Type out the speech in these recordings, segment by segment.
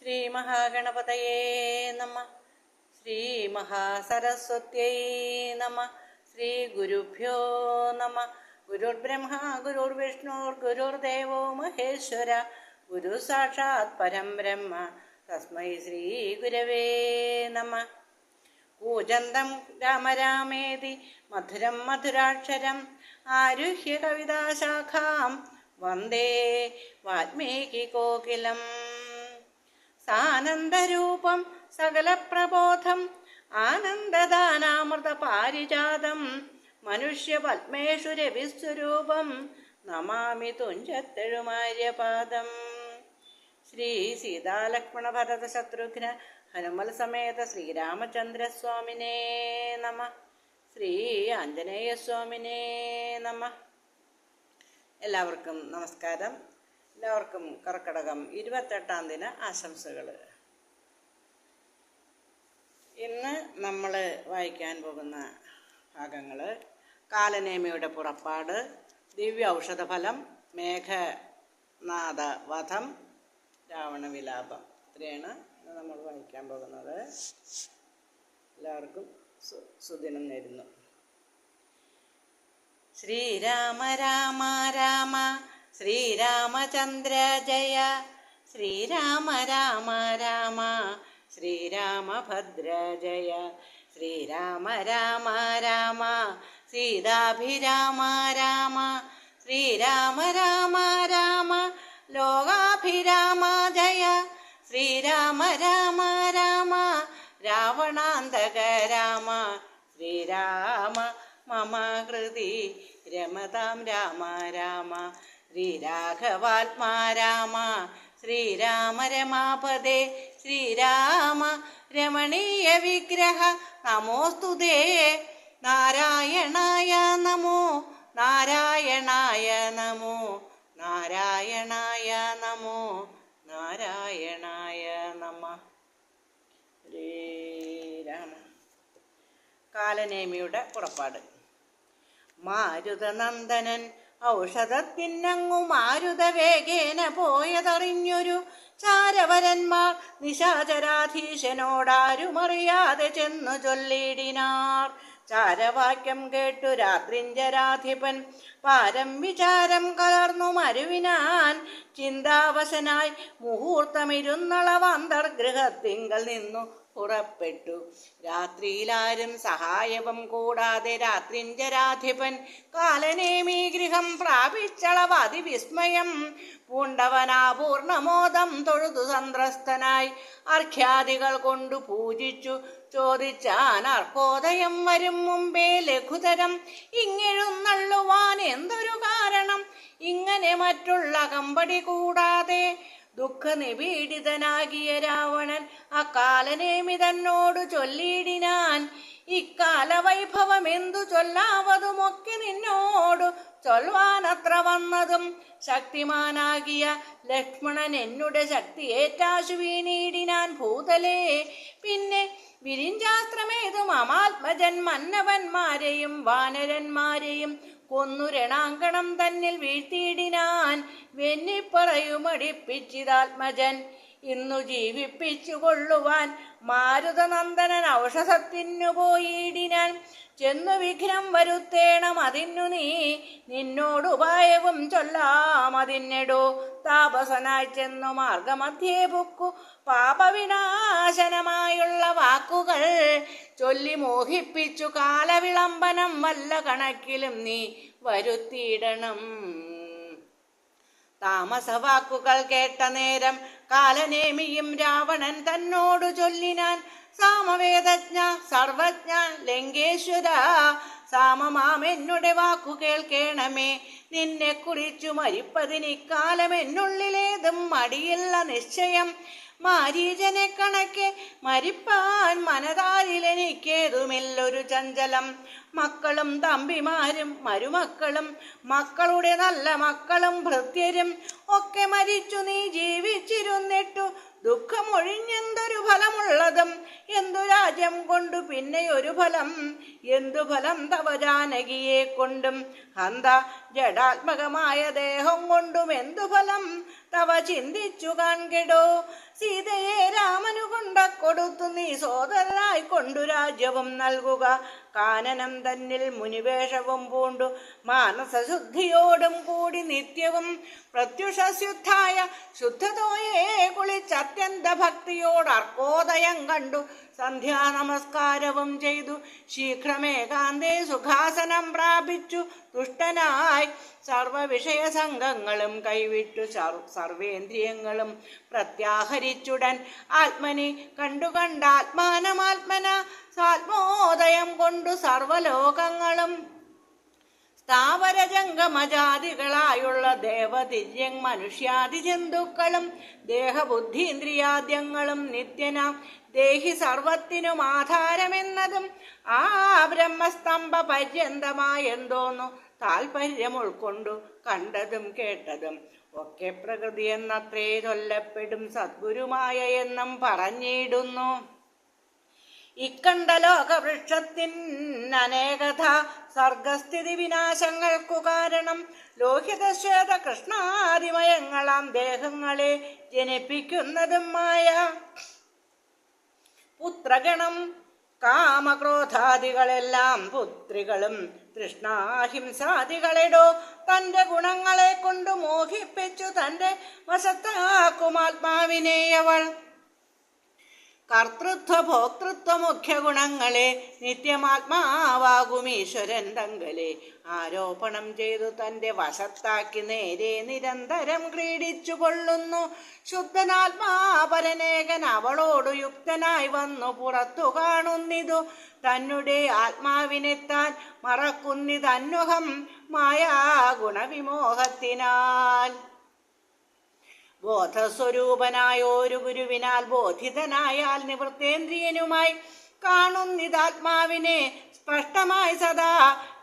ശ്രീ മഹാഗണപതയേ നമ. ശ്രീ മഹാസരസ്വത്യൈ നമ. ശ്രീ ഗുരുഭ്യോ നമ. ഗുരുർബ്രഹ്മ ഗുരുർവിഷ്ണു ഗുരുർദേവോ മഹേശ്വര ഗുരു സാക്ഷാത് പരം ബ്രഹ്മ തസ്മൈ ശ്രീ ഗുരവേ നമ. കൂജന്തം രാമ രാമേതി മധുരം മധുരാക്ഷരം ആരുഹ്യ കവിതാശാഖാം വന്ദേ വാൽമീകി കോകിലം. സാനന്ദരൂപം സകലപ്രബോധം ആനന്ദദാനാമൃത പാരിജാതം മനുഷ്യപത്മേഷു രവിസ്വരൂപം നമാമി തുഞ്ചത്തെഴുമാര്യപാദം. ശ്രീ സീതാലക്ഷ്മണ ഭരത ശത്രുഘ്ന ഹനുമൽ സമേത ശ്രീരാമചന്ദ്രസ്വാമിനേ നമ. ശ്രീ ആഞ്ജനേയസ്വാമിനേ നമ. എല്ലാവർക്കും നമസ്കാരം. എല്ലാവർക്കും കർക്കടകം 28-ാം ദിന ആശംസകൾ. ഇന്ന് നമ്മൾ വായിക്കാൻ പോകുന്ന ഭാഗങ്ങൾ കാലനേമിയുടെ പുറപ്പാട്, ദിവ്യ ഔഷധഫലം, മേഘനാഥവധം, രാവണവിലാപം. ഇത്രയാണ് ഇന്ന് നമ്മൾ വായിക്കാൻ പോകുന്നത്. എല്ലാവർക്കും സുദിനം നേരുന്നു. ശ്രീരാമ രാമ രാമ ശ്രീരാമചന്ദ്ര ജയ. ശ്രീരാമ രാമ രാമ ശ്രീരാമഭദ്ര ജയ. ശ്രീരാമ രാമ രാമ സീതാഭിരാമ രാമ. ശ്രീരാമ രാമ രാമ ലോകാഭിരാമ ജയ. ശ്രീരാമ രാമ രാമ രാവണാന്തക രാമ. ശ്രീരാമ മമ കൃതി രമതാം രാമ രാമ. ശ്രീരാഘവാത്മാ രാമ. ശ്രീരാമ രമാപദേ. ശ്രീരാമ രമണീയ വിഗ്രഹ നമോസ്തുതേ. നാരായണായ നമോ നാരായണായ നമോ നാരായണായ നമോ നാരായണായ നമ. ശ്രീരാമ. കാലനേമിയുടെ പുറപ്പാട്. മാരുതനന്ദനൻ ഔഷധത്തിനങ്ങു മാരുതവേഗേന പോയതറിഞ്ഞൊരു ചാരവരന്മാർ നിശാചരാധീശനോടാരുമറിയാതെ ചെന്നു ചൊല്ലിടിനാർ. ചാരവാക്യം കേട്ടു രാത്രിഞ്ചരാധിപൻ പാരം വിചാരം കലർന്നു മരുവിനാൻ. ചിന്താവശനായി മുഹൂർത്തമിരുന്നളവന്തർഗൃഹത്തിങ്കൽ നിന്നു പുറപ്പെട്ടു. രാത്രിയിലാരും സഹായവും കൂടാതെ രാത്രിഞ്ചരാധിപൻ കാലനേമി ഗൃഹം പ്രാപിച്ചളവതിവിസ്മയം പൂണ്ടവനാപൂർണമോദം തൊഴുതു സന്ത്രസ്തനായി അർഘ്യാദികൾ കൊണ്ടു പൂജിച്ചു ചോദിച്ചാൻ അർക്കോദയം വരും മുമ്പേ ലഘുതരം ഇങ്ങെഴുന്നള്ളുവാൻ എന്തൊരു കാരണം? ഇങ്ങനെ മറ്റുള്ള കമ്പടി കൂടാതെ ദുഃഖനിപീഡിതനാകിയ രാവണൻ അക്കാലനേമി തന്നോട് ചൊല്ലിയിടിനാൻ. ഇക്കാലവൈഭവമെന്തു ചൊല്ലാവതുമൊക്കെ നിന്നോടു ചൊൽവാനത്ര വന്നതും ശക്തിമാനാകിയ ലക്ഷ്മണൻ എന്നുടെ ശക്തിയേറ്റാശു വീണിടിനാൻ ഭൂതലേ. പിന്നെ വിരിഞ്ചാസ്ത്രമേതും അമാത്മജൻ മന്നവന്മാരെയും വാനരന്മാരെയും കൊന്നു രണാങ്കണം തന്നിൽ വീഴ്ത്തിയിടിനാൻ. വെന്നിപ്പറയുമടിപ്പിച്ചിതാത്മജൻ ഇന്നു ജീവിപ്പിച്ചു കൊള്ളുവാൻ മാരുതനന്ദനൻ ഔഷധത്തിനു പോയിടിനാൻ. ചെന്നു വിഘ്നം വരുത്തേണം അതിനു നീ നിന്നോടുപായവും ചൊല്ലാമതിന്നെടോ. താപസനായി ചെന്നു മാർഗമധ്യേ പൊക്കു പാപവിനാശനമായുള്ള വാക്കുകൾ ചൊല്ലി മോഹിപ്പിച്ചു കാലവിളംബനം വല്ല കണക്കിലും നീ വരുത്തിയിടണം. താമസവാക്കുകൾ കേട്ട നേരം കാലനേമിയും രാവണൻ തന്നോടു ചൊല്ലിനാൻ. സാമവേദജ്ഞ സർവജ്ഞ ലങ്കേശ്വര സാമമാമെന്നുടെ വാക്കു കേൾക്കേണമേ. നിന്നെ കുറിച്ചു മരിപ്പതിനിക്കാലം എന്നുള്ളിലേതും മടിയില്ല നിശ്ചയം. മാരീചനെ കണക്കെ മരിപ്പാൻ മനതാരിലെനിക്കേതുമില്ലൊരു ചഞ്ചലം. മക്കളും തമ്പിമാരും മരുമക്കളും മക്കളുടെ നല്ല മക്കളും ഭൃത്യരും ഒക്കെ മരിച്ചു നീ ജീവിച്ചിരുന്നിട്ടു ദുഃഖമൊഴിഞ്ഞെന്തൊരു ഫലമുള്ളതും? എന്തു രാജ്യം കൊണ്ടു പിന്നെയൊരു ഫലം? എന്തു ഫലം തവ ജാനകിയെ കൊണ്ടും ഹന്ത ജഡാത്മകമായ ദേഹം കൊണ്ടും എന്തു ഫലം? തവ ചിന്തിച്ചു കാൺകെടോ. സീതയെ രാമനു കൊടുത്തു നീ സോദരനായി കൊണ്ടു രാജ്യവും നൽകുക. കാനനം തന്നിൽ മുനിവേഷവും പൂണ്ടു മാനസശുദ്ധിയോടും കൂടി നിത്യവും പ്രത്യുഷശുദ്ധായ ശുദ്ധതോയെ കുളിച്ചത്യന്ത ഭക്തിയോട് അർക്കോദയം കണ്ടു സന്ധ്യാനമസ്കാരവും ചെയ്തു ശീഘ്രമേകാന്തേ സുഖാസനം പ്രാപിച്ചു തുഷ്ടനായി സർവവിഷയ സംഘങ്ങളും കൈവിട്ടു സർവേന്ദ്രിയങ്ങളും പ്രത്യാഹരിച്ചുടൻ ആത്മനി കണ്ടാത്മാനമാത്മന സാത്മോദയം കൊണ്ടു സർവലോകങ്ങളും സ്ഥാവരജംഗമജാതികളായുള്ള ദേവതിര്യങ് മനുഷ്യാദി ജന്തുക്കളും ദേഹബുദ്ധീന്ദ്രിയാദ്യങ്ങളും നിത്യനാം ദേഹി സർവത്തിനും ആധാരമെന്നതും ആ ബ്രഹ്മസ്തംഭ പര്യന്തമായെന്തോന്നു താൽപര്യം ഉൾക്കൊണ്ടു കണ്ടതും കേട്ടതും ഒക്കെ പ്രകൃതി എന്നത്രേ ചൊല്ലപ്പെടും സദ്ഗുരുമായ എന്നും പറഞ്ഞിടുന്നു. ഇക്കണ്ട ലോകവൃക്ഷത്തിനേകഥ സർഗസ്ഥിതി വിനാശങ്ങൾക്കു കാരണം ലോഹിതശ്വേത കൃഷ്ണാദിമയങ്ങളാം ദേഹങ്ങളെ ജനിപ്പിക്കുന്നതും മായ. പുത്രഗണം കാമക്രോധാദികളെല്ലാം പുത്രികളും തൃഷ്ണാഹിംസാദികളെടോ തന്റെ ഗുണങ്ങളെ കൊണ്ട് മോഹിപ്പിച്ചു തന്റെ വശത്താക്കുമാത്മാവിനെ അവൾ. കർത്തൃത്വ ഭോക്തൃത്വ മുഖ്യ ഗുണങ്ങളെ നിത്യമാത്മാവാകും ഈശ്വരൻ തങ്കലെ ആരോപണം ചെയ്തു തന്റെ വശത്താക്കി നേരെ നിരന്തരം ക്രീഡിച്ചു കൊള്ളുന്നു. ശുദ്ധനാത്മാപരനേകൻ അവളോടു യുക്തനായി വന്നു പുറത്തു കാണുന്നിതു തന്നെ ആത്മാവിനെത്താൻ മറക്കുന്നിതന്വഹം മായാ ഗുണവിമോഹത്തിനാൽ. ബോധസ്വരൂപനായോരു ഗുരുവിനാൽ ബോധിതനായാൽ നിവൃത്തേന്ദ്രിയനുമായി കാണുന്നിതാത്മാവിനെ സ്പഷ്ടമായി സദാ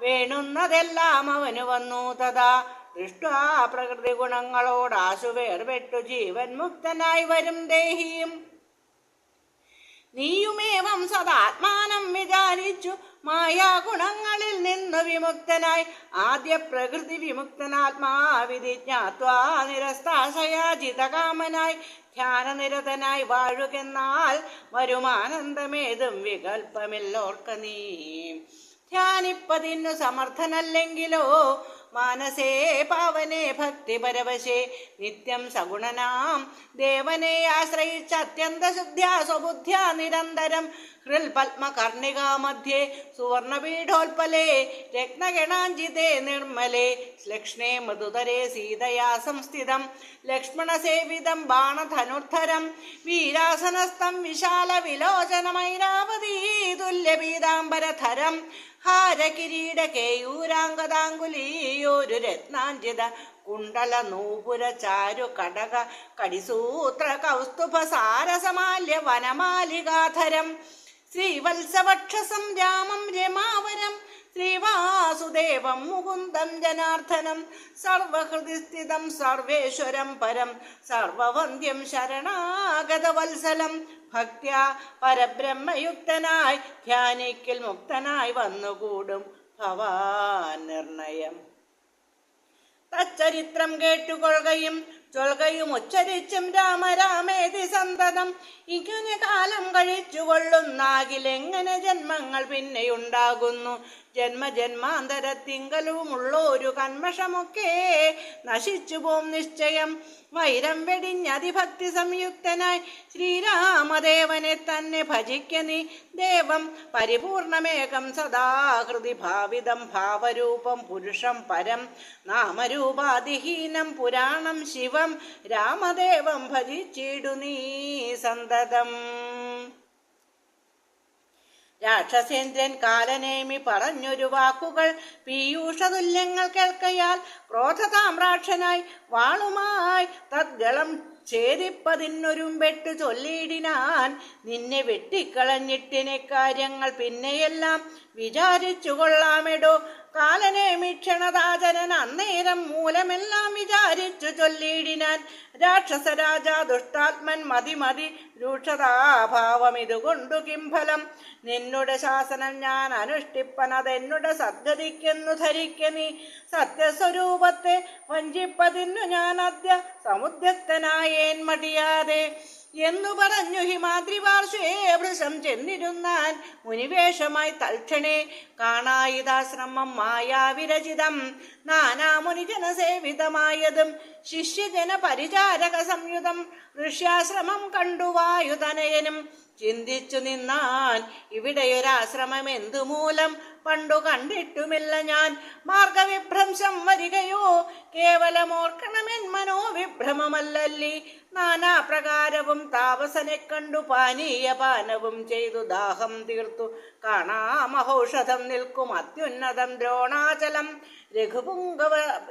വേണുന്നതെല്ലാം അവന് വന്നു തഥാ. ദൃഷ്ടാ പ്രകൃതി ഗുണങ്ങളോടാശു വേർപെട്ടു ജീവൻ മുക്തനായി വരും ദേഹിയും. നീയുമേവം സദാത്മാനം വിചാരിച്ചു മായാഗുണങ്ങളിൽ നിന്ന് വിമുക്തനായി ആദ്യ പ്രകൃതി വിമുക്തനാത്മാവിധി ജ്ഞാത്വാ നിരസ്താശയാജിതകാമനായി ധ്യാനനിരതനായി വാഴുകെന്നാൽ വരുമാനന്ദമേതും വികൽപ്പമില്ലോർക്ക നീ. ധ്യാനിപ്പതിന്നു സമർത്ഥനല്ലെങ്കിലോ മാനസേ പാവനേ ഭക്തി പരവശേ നിത്യം സഗുണനാം ദേവനെ ആശ്രയിച്ച അത്യന്ത ശുദ്ധ്യാ സ്വബുദ്ധ്യാ നിരന്തരം ഹൃൽപത്മകർണികാ മധ്യേ സുവർണപീഠോൽപലേ രത്നഗണാഞ്ജിതേ നിർമ്മലേ ലക്ഷ്മേ മൃദുതരേ സീതയാ സംസ്ഥിതം ലക്ഷ്മണസേവിതം ബാണധനുർധരം വീരാസനസ്ഥം വിശാല വിലോചനമൈരാവതീ തുല്യപീതാംബരധരം ഹാരകിരീട കേയൂരാംഗദാങ്കുലീയോരു രത്നാഞ്ജിത കുണ്ടല നൂപുര ചാരു കടക കടിസൂത്ര കൗസ്തുഭ സാരസമാല്യ വനമാലികാധരം ശ്രീവത്സവക്ഷസം രാമം രമാവരം ശ്രീവാസുദേവം മുകുന്ദം ജനാർദ്ദനം സർവഹൃദിസ്ഥിതം സർവേശ്വരം പരം സർവവന്ദ്യം ശരണാഗതവത്സലം ഭക്ത്യാ പരബ്രഹ്മയുക്തനായി ധ്യാനിക്കിൽ മുക്തനായി വന്നുകൂടും ഭവാൻ നിർണയം. തച്ചരിത്രം കേട്ടുകൊള്ളുകയും ചൊൽകയും ഉച്ചരിച്ചും രാമരാമേതി സന്തതം ഇങ്ങനെ കാലം കഴിച്ചു കൊള്ളുന്നാകിലെങ്ങനെ ജന്മങ്ങൾ പിന്നെയുണ്ടാകുന്നു. ജന്മജന്മാന്തരത്തിങ്കലുമുള്ളൊരു കന്മഷമൊക്കെ നശിച്ചു പോം നിശ്ചയം. വൈരം വെടിഞ്ഞതിഭക്തി സംയുക്തനായി ശ്രീരാമദേവനെ തന്നെ ഭജിക്ക നീ ദേവം പരിപൂർണമേകം സദാഹൃതി ഭാവിതം ഭാവരൂപം പുരുഷം പരം നാമരൂപാതിഹീനം പുരാണം ശിവം രാമദേവം ഭജിച്ചിടു നീ സന്തതം. രാക്ഷസേന്ദ്രൻ കാലനേമി പറഞ്ഞൊരു വാക്കുകൾ പീയൂഷതുല്യങ്ങൾ കേൾക്കയാൽ ക്രോധതാമ്രാക്ഷനായി വാളുമായി തദ്ഗളം ഛേദിപ്പതിനൊരുമ്പെട്ടു ചൊല്ലിയിടിനാൻ. നിന്നെ വെട്ടിക്കളഞ്ഞിട്ടിനെ കാര്യങ്ങൾ പിന്നെയെല്ലാം വിചാരിച്ചു കൊള്ളാമെടോ. കാലനെ മിക്ഷണദാചരൻ അന്നേരം മൂലമെല്ലാം വിചാരിച്ചു ചൊല്ലിയിടിനാൻ. രാക്ഷസരാജ ദുഷ്ടാത്മൻ മതി മതി രൂക്ഷതാഭാവം ഇതുകൊണ്ടു കിംഫലം. നിന്നുടെ ശാസനം ഞാൻ അനുഷ്ഠിപ്പനതെന്നുടെ സദ്ഗതിക്കെന്നു ധരിക്ക നീ. സത്യസ്വരൂപത്തെ വഞ്ചിപ്പതിന്നു ഞാൻ അദ്യ സമുദ്യക്തനായേൻ മടിയാതെ എന്നു പറഞ്ഞു ഹിമാദ്രിപാർശ്വേ വൃഷം ചെന്നിരുന്നാൻ. മുനിവേഷമായി തൽക്ഷണേ കാണായിതാശ്രമം മായാവിരചിതം നാനാമുനിജനസേവിതമായതും ശിഷ്യജന പരിചാരക സംയുതം ഋഷ്യാശ്രമം കണ്ടു വായുതനയനും. ചിന്തിച്ചു നിന്നാൻ ഇവിടെയൊരാശ്രമം എന്തുമൂലം പണ്ടു കണ്ടിട്ടുമില്ല ഞാൻ. മാർഗവിഭ്രംശം വരികയോ കേവലമോർക്കണമെൻ മനോവിഭ്രമമല്ലല്ലി. നാനാപ്രകാരവും താപസനെ കണ്ടു പാനീയപാനവും ചെയ്തു ദാഹം തീർത്തു കാണാമഹൌഷധം നിൽക്കും അത്യുന്നതം ദ്രോണാചലം.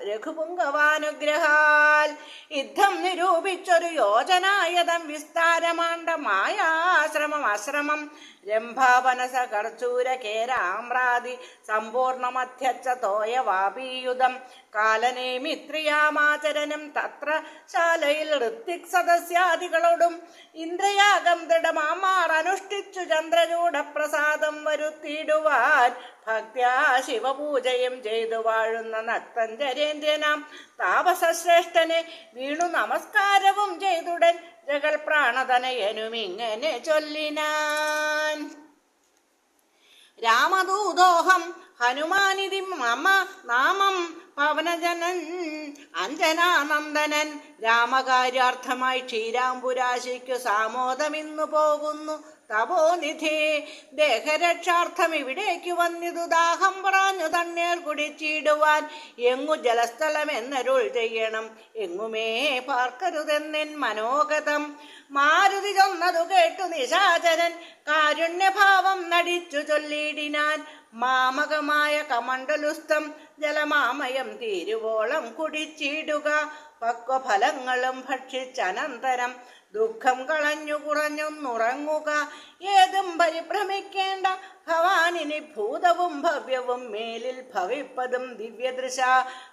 രഘുപുങ്കവാനുഗ്രഹാൽ യുദ്ധം നിരൂപിച്ചൊരു യോജനായതം വിസ്താരമാണ്ഡമായാശ്രമം ആശ്രമം. രംഭാവനസ കർച്ചൂര കേരാമ്രാതി സമ്പൂർണമധ്യച്ച തോയവാപീയുധം. കാലനേമിത്രിയാമാചരനും തത്ര ശാലയിൽ ഋത്വിക് സദസ്യാദികളോടും ഇന്ദ്രയാഗം ദൃഢമാമാർ അനുഷ്ഠിച്ചു ചന്ദ്രചൂഢ പ്രസാദം വരുത്തിയിടുവാൻ. ഭക്ത്യാ ശിവപൂജയും ചെയ്തു വാഴുന്ന നക്തഞ്ചരേന്ദ്രനാം താപസശ്രേഷ്ഠനെ വീണു നമസ്കാരവും ചെയ്തുടൻ ജഗൽ പ്രാണതനയനുമിങ്ങനെ ചൊല്ലിനാൻ. രാമദൂതോഹം ഹനുമാനിധി മമ നാമം പവനജനൻ അഞ്ജനാനന്ദനൻ. രാമകാര്യാർത്ഥമായി ക്ഷീരാംബുരാശിക്കു സാമോദമിന്നു പോകുന്നു തപോനിധേ. ദേഹരക്ഷാർത്ഥം ഇവിടേക്ക് വന്നിതു ദാഹം പറഞ്ഞു തണ്ണീർ കുടിച്ചിടുവാൻ. എങ്ങു ജലസ്ഥലം എന്നരുൾ ചെയ്യണം എങ്ങുമേ പാർക്കരുതെന്നെൻ മനോഗതം. മാരുതി ചൊന്നതു കേട്ടു നിശാചരൻ കാരുണ്യഭാവം നടിച്ചു ചൊല്ലിയിടിനാൻ. മാമകമായ കമണ്ഡലുസ്ഥം ജലമാമയം തീരുവോളം കുടിച്ചിടുക. പക്വഫലങ്ങളും ഭക്ഷിച്ചനന്തരം ദുഃഖം കളഞ്ഞു കുറഞ്ഞൊന്നുറങ്ങുക. ഏതും പരിഭ്രമിക്കേണ്ട ഭവാനിനി ഭൂതവും ഭവ്യവും മേലിൽ ഭവിപ്പതും ദിവ്യദൃശ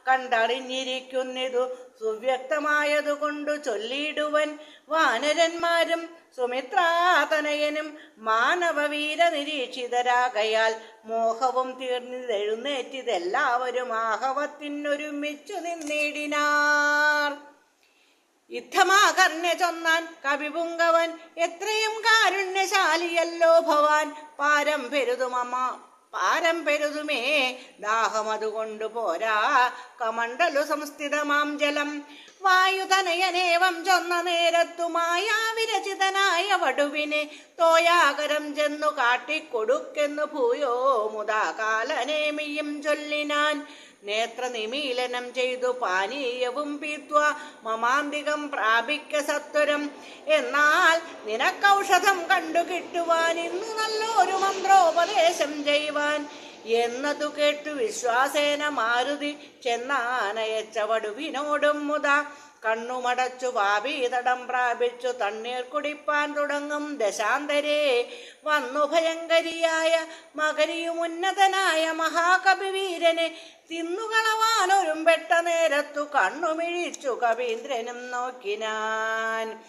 കണ്ടറിഞ്ഞിരിക്കുന്നിതു സുവ്യക്തമായതുകൊണ്ടു ചൊല്ലിയിടുവൻ. വാനരന്മാരും സുമിത്രാതനയനും മാനവവീര നിരീക്ഷിതരാകയാൽ മോഹവും തീർന്നിതെഴുന്നേറ്റിതെല്ലാവരും ആഹവത്തിനൊരുമിച്ചു നിന്നിടിനാർ. യുദ്ധമാകർണ്യ ചൊന്നാൻ കവിപുങ്കവൻ എത്രയും കാരുണ്യശാലിയല്ലോ ഭവാൻ. പാരം പെരുതുമേ ദാഹമതുകൊണ്ടു പോരാ കമണ്ഡലു സംസ്ഥിതമാം ജലം. വായുതനയനേവം ചൊന്ന നേരത്തു മായാവിരചിതനായ വടുവിനെ തോയാകരം ചെന്നു കാട്ടിക്കൊടുക്കെന്നു ഭൂയോ മുതാ കാലനേമിയും ചൊല്ലിനാൻ. നേത്രനിമീലനം ചെയ്തു പാനീയവും പീത്വ മമാന്തികം പ്രാപിക്ക സത്വരം. എന്നാൽ നിനക്കൗഷധം കണ്ടു കിട്ടുവാൻ ഇന്നു നല്ലൊരു മന്ത്രോപദേശം ചെയ്യുവാൻ എന്നതു കേട്ടു വിശ്വാസേന മാരുതി ചെന്നാനയച്ച വടുവിനോടും മുത. കണ്ണുമടച്ചു വാപീതടം പ്രാപിച്ചു തണ്ണീർ കുടിപ്പാൻ തുടങ്ങും ദശാന്തരേ. വന്നു ഭയങ്കരിയായ മകരിയുമുന്നതനായ മഹാകവിവീരനെ തിന്നുകളവാനൊരും പെട്ട നേരത്തു കണ്ണുമിഴിച്ചു കവീന്ദ്രനും നോക്കിനാൻ.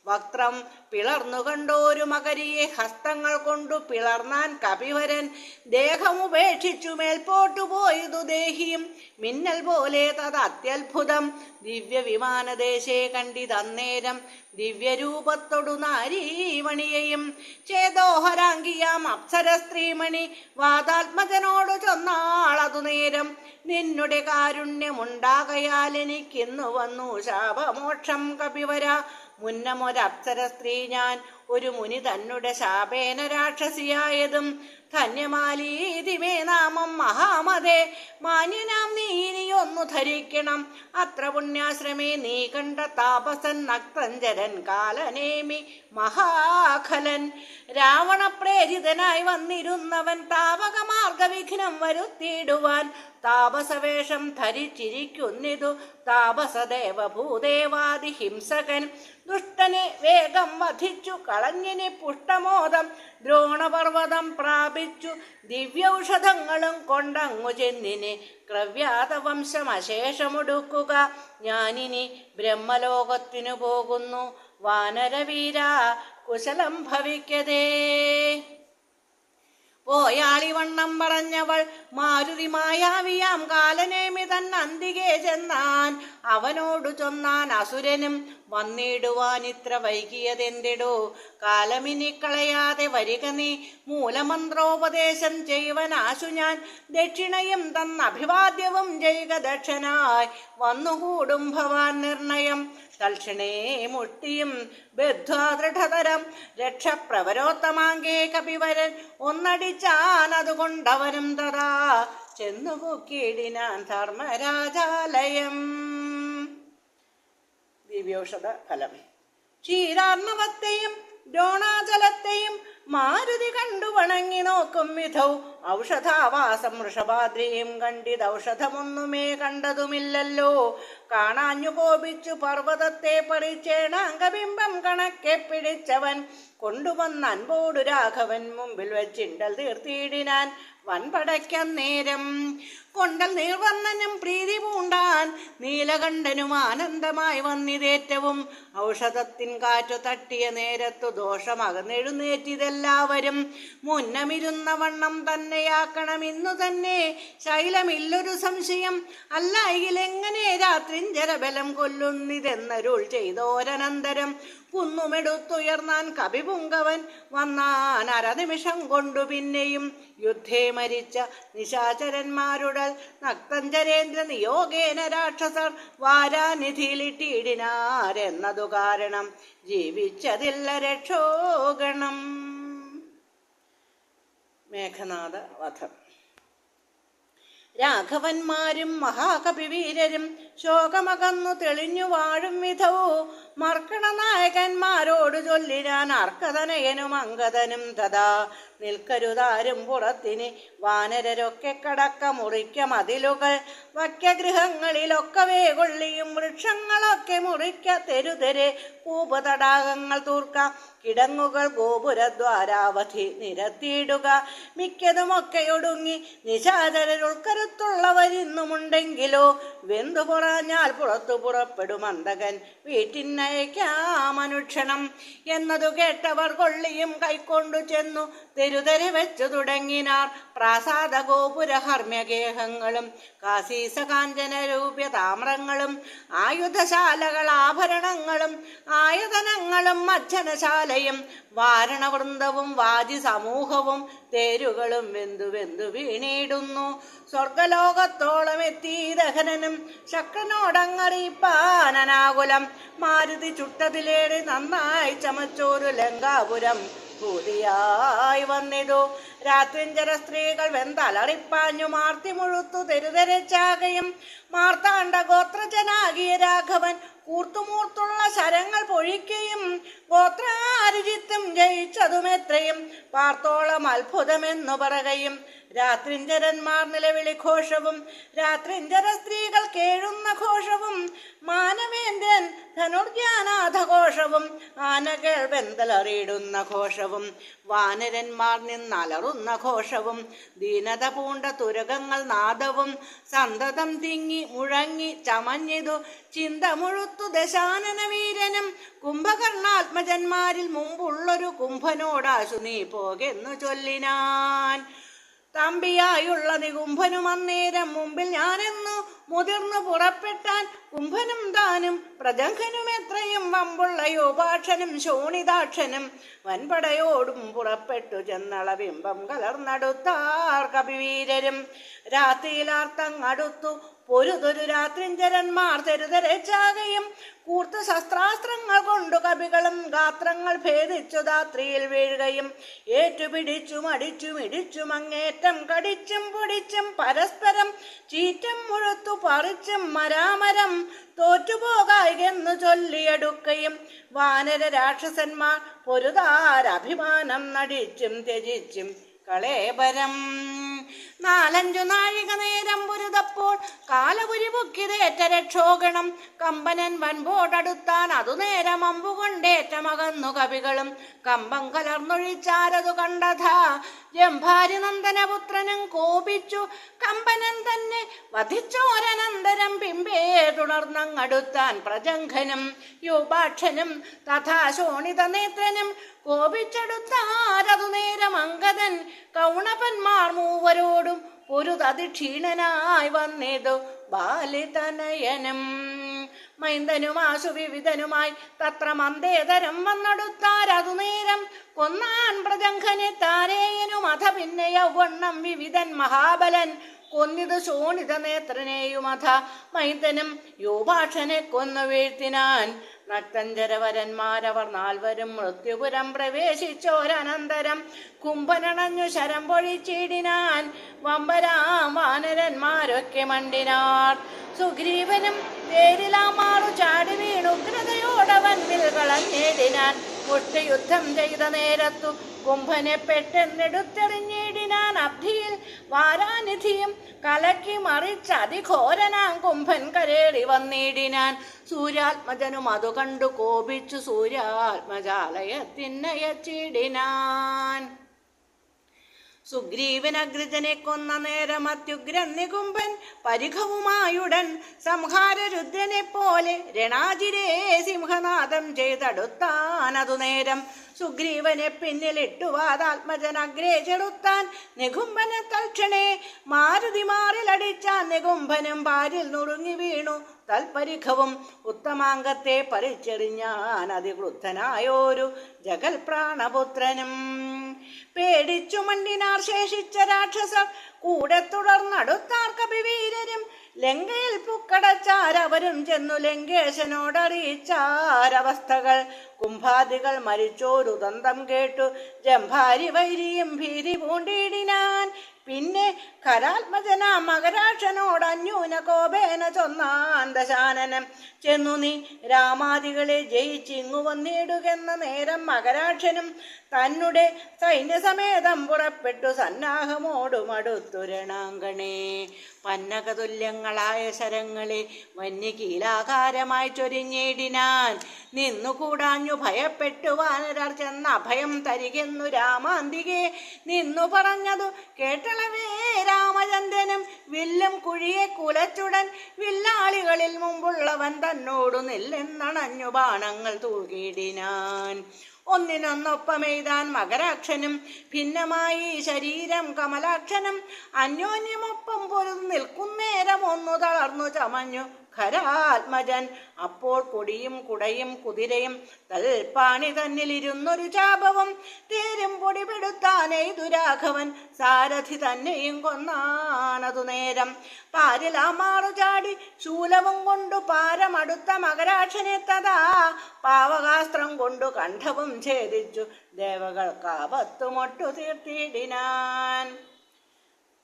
വക്രം പിളർന്നു കണ്ടോരു മകരിയെ ഹസ്തങ്ങൾ കൊണ്ടു പിളർന്നാൻ കപിവരൻ. ദേഹമുപേക്ഷിച്ചു മേൽപോട്ടുപോയതു ദേഹിയും മിന്നൽ പോലെ തത് അത്യത്ഭുതം. ദിവ്യവിമാനദേശേ കണ്ടിതന്നേരം ദിവ്യരൂപത്തൊടു നാരീമണിയെയും ചേതോഹരാംഗിയാം അപ്സര സ്ത്രീമണി വാതാത്മജനോടു ചൊന്നാളതു നേരം. നിന്നുടെ കാരുണ്യമുണ്ടാകയാൽ എനിക്കിന്നു വന്നു ശാപമോക്ഷം കപിവര. മുന്നമൊരപ്സര സ്ത്രീ ഞാൻ ഒരു മുനി തന്നെ ശാപേന രാക്ഷസിയായതും. ധന്യമാലീതിമേ നാമം മഹാമതേ മാന്യനാം നീ ഇനിയൊന്നു ധരിക്കണം. അത്ര പുണ്യാശ്രമേ നീ കണ്ട താപസൻ നക്തഞ്ചരൻ കാലനേമി മഹാഖലൻ. രാവണപ്രേരിതനായി വന്നിരുന്നവൻ താപകമാർഗവിഘ്നം വരുത്തിയിടുവാൻ. താപസവേഷം ധരിച്ചിരിക്കുന്നിതു താപസദേവഭൂദേവാദി ഹിംസകൻ. ദുഷ്ടനെ വേഗം വധിച്ചു കളഞ്ഞിനി പുഷ്ടമോദം ദ്രോണപർവതം പ്രാപിച്ചു പ്രാപിച്ചു ദിവ്യൌഷധങ്ങളും കൊണ്ടങ്ങു ചെന്നിനെ ക്രവ്യാത വംശമശേഷമൊടുക്കുക. ഞാനിനി ബ്രഹ്മലോകത്തിനു പോകുന്നു. വാനരവീര കുശലം ഭവിക്കതേ. പോയാളിവണ്ണം പറഞ്ഞവൾ മാരുതി മായാവിയാം കാലനേമി തൻ അന്തികെ ചെന്നാൻ. അവനോടു ചൊന്നാൻ അസുരനും വന്നിടുവാൻ ഇത്ര വൈകിയതെന്തിടോ. കാലമിനി കളയാതെ വരിക നീ, മൂലമന്ത്രോപദേശം ചെയ്യുവനാശു ഞാൻ. ദക്ഷിണയും തന്നഭിവാദ്യവും ചെയ്യുക ദക്ഷനായി വന്നുകൂടും ഭവാൻ നിർണയം. തൽക്ഷണേ മുഷ്ടിയും ബദ്ധ്വാ ദൃഢതരം രക്ഷപ്രവരോത്തമാങ്കേ കപിവരൻ ഒന്നടിച്ചാൻ. അതുകൊണ്ടവനും തഥാ ചെന്നു പൊക്കിയിടിനാൻ ധർമ്മരാജാലയം. ദിവ്യൌഷധ ഫലം. ക്ഷീരാർണവത്തെയും ദ്രോണാചലത്തെയും മാരുതി കണ്ടു വണങ്ങി നോക്കും വിധൗ. ഔഷധാവാസം വൃഷഭാദ്രിയും കണ്ടിതൗഷധമൊന്നുമേ കണ്ടതുമില്ലല്ലോ. കാണാഞ്ഞു കോപിച്ചു പർവ്വതത്തെ പറിച്ചേണാംഗബിംബം കണക്കെ പിടിച്ചവൻ കൊണ്ടുവന്ന അൻപോടു രാഘവൻ മുമ്പിൽ വെച്ചിണ്ടൽ തീർത്തിയിടിനാൻ. വൻപടയ്ക്കം നേരം കൊണ്ടൽ നീർവർണ്ണനും പ്രീതി പൂണ്ടാൻ. നീലകണ്ഠനും ആനന്ദമായി വന്നിതേറ്റവും ഔഷധത്തിൻ കാറ്റു തട്ടിയ നേരത്തു ദോഷമകന്നെഴുന്നേറ്റിതെല്ലാവരും. മുന്നമിരുന്ന വണ്ണം തന്നെയാക്കണം ഇന്നു തന്നെ, ശൈലമില്ലൊരു സംശയം. അല്ലായിലെങ്ങനെ രാത്രിഞ്ചരബലം കൊല്ലുന്നിതെന്നരുൾ ചെയ്തോരനന്തരം കുന്നുമെടുത്തുയർന്നാൻ കപിപുങ്കവൻ. വന്നാൻ അരനിമിഷം കൊണ്ടു പിന്നെയും യുദ്ധേ മരിച്ച നിശാചരന്മാരുടൽ നക്തഞ്ചരേന്ദ്ര നിയോഗേന രാക്ഷസർ വാരാനിധിയിലിട്ടിടിനാരെന്നതു കാരണം ജീവിച്ചതില്ല രക്ഷോഗണം. മേഘനാഥ വധം. രാഘവന്മാരും മഹാകപിവീരരും ശോകമകന്നു തെളിഞ്ഞു വാഴും വിധവും മർക്കണനായകന്മാരോട് ചൊല്ലിനാൻ അർക്കതനയനും അങ്കദനും തഥാ. നിൽക്കരുതാരും പുറത്തിന് വാനരരൊക്കെ കടക്ക മുറിക്ക മതിലുകൾ വക്യഗൃഹങ്ങളിലൊക്കവേ കൊള്ളിയും വൃക്ഷങ്ങളൊക്കെ മുറിക്ക തെരുതെരെ കൂപതടാകങ്ങൾ തൂർക്ക കിടങ്ങുകൾ ഗോപുരദ്വാരാവധി നിരത്തിയിടുക. മിക്കതുമൊക്കെയൊടുങ്ങി നിശാചരരുൾക്കരുത്തുള്ളവരിന്നുമുണ്ടെങ്കിലോ വെന്തു പൊറാഞ്ഞാൽ പുറത്തു പുറപ്പെടും അന്തകൻ വീട്ടിനയക്കാമനുക്ഷണം എന്നതു കേട്ടവർ കൊള്ളിയും കൈക്കൊണ്ടു ചെന്നു തെരുതെരെ വെച്ചു തുടങ്ങിനാർ. പ്രാസാദ ഗോപുര ഹർമ്യഗേഹങ്ങളും കാസീസ കാഞ്ചന രൂപ്യ താമ്രങ്ങളും ആയുധശാലകൾ ആഭരണങ്ങളും ആയതനങ്ങളും മജ്ജനശാലയും വാരണവൃന്ദവും വാജി സമൂഹവും തേരുകളും വെന്തു വെന്തു വീണിടുന്നു. സ്വർഗലോകത്തോളം എത്തി ദഹനനും ശക്രനോടങ്ങറിയിപ്പാനനാകുലം. മാരുതി ചുട്ടതിലേറെ നന്നായി ചമച്ചോരു ലങ്കാപുരം ഭൂതിയായി വന്നിതു. രാത്രിഞ്ചര സ്ത്രീകൾ വെന്തലറിപ്പാഞ്ഞു മാർത്തി മുഴുത്തു തെരുതെരച്ചാകയും മാർത്താണ്ഡ ഗോത്രജനാകിയ രാഘവൻ കൂർത്തുമൂർത്തുള്ള ശരങ്ങൾ പൊഴിക്കുകയും ഗോത്രാരുചിത്തും ജയിച്ചതുമെത്രയും പാർത്തോളം അത്ഭുതമെന്നു പറയുകയും രാത്രിഞ്ചരന്മാർ നിലവിളി ഘോഷവും രാത്രിഞ്ചര സ്ത്രീകൾ കേഴുന്ന ഘോഷവും മാനവേന്ദ്രൻ ധനുർജ്ഞാനാഥഘോഷവും ആനകൾ വെന്തലറിയിടുന്ന ഘോഷവും വാനരന്മാർ നിന്നലറുന്ന ഘോഷവും ദീനത പൂണ്ട തുരകങ്ങൾ നാദവും സന്തതം തിങ്ങി മുഴങ്ങി ചമഞ്ഞിതു ചിന്ത മുഴുത്തു ദശാനന വീരനും കുംഭകർണാത്മജന്മാരിൽ മുമ്പുള്ളൊരു കുംഭനോടാശു നീ പോകെന്നു ചൊല്ലിനാൻ. തമ്പിയായുള്ള നികുംഭനും അന്നേരം മുമ്പിൽ ഞാനെന്നു മുതിർന്നു പുറപ്പെട്ടാൻ. കുംഭനും താനും പ്രജംഘനും എത്രയും വമ്പുള്ള യോപാക്ഷനും ശോണിതാക്ഷനും വൻപടയോടും പുറപ്പെട്ടു ചെന്നള ബിംബം കലർന്നടുത്താർ കപിവീരരും. രാത്രിയിലാർത്തങ്ങടുത്തു പൊരുതൊരു രാത്രിഞ്ചരന്മാർ തെരുതെരച്ചാകയും കൂർത്ത ശസ്ത്രാസ്ത്രങ്ങൾ കൊണ്ടു കപികളും ഗാത്രങ്ങൾ ഭേദിച്ചു ധാത്രിയിൽ വീഴുകയും ഏറ്റുപിടിച്ചും അടിച്ചും ഇടിച്ചും അങ്ങേറ്റം കടിച്ചും പൊടിച്ചും പരസ്പരം ചീറ്റം മുഴുത്തു പറിച്ചും മരാമരം തോറ്റുപോകായെന്നു ചൊല്ലിയെടുക്കയും വാനര രാക്ഷസന്മാർ പൊരുതാരഭിമാനം നടിച്ചും ത്യജിച്ചും കളേബരം. 4-5 നാഴിക നേരം പൊരുതപ്പോൾ കാലപുരി പൊക്കിതേറ്റ രക്ഷോഗണം. കമ്പനൻ വൻപോടടുത്താൻ അതു നേരം അമ്പുകൊണ്ടേറ്റമകന്നു കവികളും. കമ്പം കലർന്നൊഴിച്ചാരതു കണ്ടഥ ജംഭാരി നന്ദനപുത്രനും കോപിച്ചു. കമ്പനൻ തന്നെ വധിച്ചോരനന്തരം പിമ്പേ തുടർന്നങ്ങടുത്താൻ പ്രജംഘനും യൂപാക്ഷനും തഥാ ശോണിത നേത്രനും. കോപിച്ചെടുത്താരതു നേരം അങ്കദൻ കൗണപന്മാർ മൂവരോടും പൊരുതതിക്ഷീണനായി വന്നിതു ബാലിതനയനും. മൈന്ദനുമാശു വിവിധനുമായി തത്ര മന്ദേതരം വന്നടുത്താരതു നേരം കൊന്നാൻ പ്രജംഘനെ താരേയനും. അധ പിന്നെ യൗവണ്ണം വിവിധൻ മഹാബലൻ കൊന്നിതു ശോണിത നേത്രനെയുമഥ. മൈന്ദനും യൂപാക്ഷനെ കൊന്നു വീഴ്ത്തിനാൻ. നക്തഞ്ചരവരന്മാരവർ 4 മൃത്യുപുരം പ്രവേശിച്ചോരനന്തരം കുംഭനണഞ്ഞു ശരം പൊഴിച്ചിടിനാൻ. വമ്പരാം വാനരന്മാരൊക്കെ മണ്ടിനാർ. സുഗ്രീവനും തേരിലാമാറു ചാടി വീണുഗ്രതയോടവൻ വിൽകളഞ്ഞേടിനാൻ. മുഷ്ടിയുദ്ധം ചെയ്ത നേരത്തു കുംഭനെ പെട്ടെന്നെടുത്തെറിഞ്ഞിടിനാൻ. അബ്ധിയിൽ വാരാനിധിയും കലക്കി മറിച്ചതിഘോരനാം കുംഭൻ കരേറി വന്നിടിനാൻ. സൂര്യാത്മജനും അതു കണ്ടു കോപിച്ചു സൂര്യാത്മജാലയത്തിനയച്ചിടിനാൻ. സുഗ്രീവനഗ്രജനെ കൊന്ന നേരം അത്യുഗ്രൻ നികുംഭൻ പരിഘവുമായുടൻ സംഹാരരുദ്രനെ പോലെ രണാജിരേ സിംഹനാദം ചെയ്തടുത്താനതു നേരം. സുഗ്രീവനെ പിന്നിലിട്ടു വാതാത്മജൻ അഗ്രേ ചെടുത്താൻ. നികുംഭനെ തൽക്ഷണേ മാരുതി മാറിലടിച്ചാൻ. നികുംഭനും പാരിൽ നുറുങ്ങി വീണു തൽപരിഘവും. ഉത്തമാംഗത്തെ പറിച്ചെറിഞ്ഞാൻ അതിക്രുദ്ധനായോരു ജഗൽ പ്രാണപുത്രനും. പേടിച്ചു മണ്ടിനാർ ശേഷിച്ച രാക്ഷസർ കൂടെ തുടർന്നടുത്താർ കപിവീരരും. ലങ്കയിൽ പുക്കടച്ചാരവരും ചെന്നു ലങ്കേശനോടറിയിച്ചാരവസ്ഥകൾ. കുംഭാദികൾ മരിച്ചോരു ദന്തം കേട്ടു ജംഭാരി വൈരിയും ഭീതി പൂണ്ടിടിനാൻ. പിന്നെ ഖരാത്മജനാ മകരാക്ഷനോട് അന്യൂന കോപേന ചൊന്നാൻ ദശാനനം. ചെന്നു നീ രാമാദികളെ ജയിച്ചിങ്ങു വന്നിടുകെന്ന നേരം മകരാക്ഷനും തന്നെ സൈന്യസമേതം പുറപ്പെട്ടു സന്നാഹമോടുമടുത്തു രണാങ്കണേ. പന്നകതുല്യങ്ങളായ ശരങ്ങളെ വന്യകീലാകാരമായി ചൊരിഞ്ഞിടിനാൻ. നിന്നുകൂടാഞ്ഞു ഭയപ്പെട്ടു വാനരർ ചെന്ന അഭയം തരികെന്നു രാമാന്തികെ. നിന്നു പറഞ്ഞതു കേട്ടളവേ രാമചന്ദ്രനും വില്ലും കുഴിയെ കുലച്ചുടൻ വില്ലാളികളിൽ മുമ്പുള്ളവൻ തന്നോടു നില്ലെന്നണഞ്ഞു ബാണങ്ങൾ തൂകിടിനാൻ. ഒന്നിനൊന്നൊപ്പമെയ്താൻ മകരാക്ഷനും ഭിന്നമായി ശരീരം കമലാക്ഷനും. അന്യോന്യമൊപ്പം പൊരുതു നിൽക്കുന്നേരം ഒന്നു തളർന്നു ചമഞ്ഞു ഖരാത്മജൻ. അപ്പോൾ കൊടിയും കുടയും കുതിരയും തൽപ്പാണി തന്നിലിരുന്നൊരു ചാപവും തേരും പൊടിപെടുത്താനെയ്തു രാഘവൻ. സാരഥി തന്നെയും കൊന്നാനതു നേരം. പാരിലാമാറു ചാടി ശൂലവും കൊണ്ടു പാരമടുത്ത മകരാക്ഷനെ തഥാ പാവകാസ്ത്രം കൊണ്ടു കണ്ഠവും ഛേദിച്ചു ദേവകൾക്കാപത്തുമൊട്ടു തീർത്തിടിനാൻ.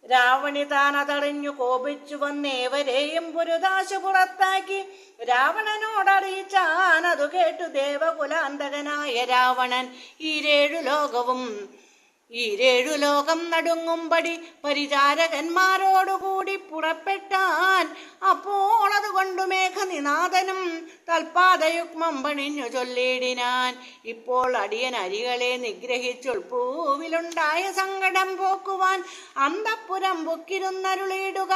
രാവണി താനതറിഞ്ഞു കോപിച്ചു വന്നേവരെയും പുരുദാശു പുറത്താക്കി രാവണനോടറിയിച്ചാനതു കേട്ടു ദേവകുലാന്തകനായ രാവണൻ. ഈ 7 ലോകം നടുങ്ങുംപടി പരിചാരകന്മാരോടുകൂടി പുറപ്പെട്ടാൻ. അപ്പോൾ അതുകൊണ്ടു മേഘനിനാഥനും തൽപാദയുഗ്മം പണിഞ്ഞു ചൊല്ലിടിനാൻ. ഇപ്പോൾ അടിയൻ അരികളെ നിഗ്രഹിച്ചുൾപ്പൂവിലുണ്ടായ സങ്കടം പോക്കുവാൻ അന്തഃപുരം പൊക്കിരുന്നരുളിയിടുക.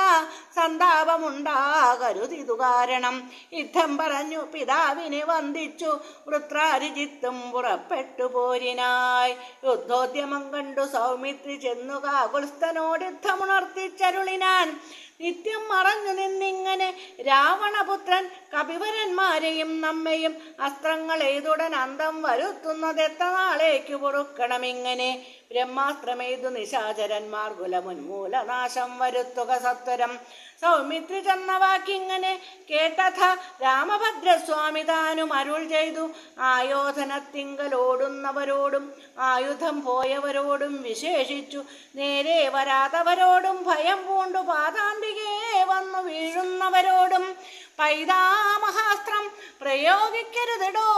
സന്താപമുണ്ടാകരുതിതു കാരണം. യുദ്ധം പറഞ്ഞു പിതാവിനെ വന്ദിച്ചു വൃത്രാരിജിത്തും പുറപ്പെട്ടു പോരിനായി. യുദ്ധോദ്യമം കണ്ടു സൗമിത്രി ചെന്നു കാകുൽസ്ഥനോട് യുദ്ധമുണർത്തിച്ചരുളിനാൻ. നിത്യം മറഞ്ഞു നിന്നിങ്ങനെ രാവണപുത്രൻ കപിവരന്മാരെയും നമ്മയും അസ്ത്രങ്ങൾ എയ്തുടൻ അന്തം വരുത്തുന്നതെത്ര നാളേക്കു പൊറുക്കണമിങ്ങനെ. ബ്രഹ്മാസ്ത്രമെയ്തു നിശാചരന്മാർ കുലമുന്മൂലനാശം വരുത്തുക സത്വരം. സൗമിത്രി ചെന്ന വാക്കിങ്ങനെ കേട്ടഥ രാമഭദ്രസ്വാമി താനും അരുൾ ചെയ്തു. ആയോധനത്തിങ്കലോടുന്നവരോടും ആയുധം പോയവരോടും വിശേഷിച്ചു നേരെ വരാത്തവരോടും ഭയം പൂണ്ടു പാതാന്തികേ വന്നു വീഴുന്നവരോടും പൈതാമഹാസ്ത്രം പ്രയോഗിക്കരുതടോ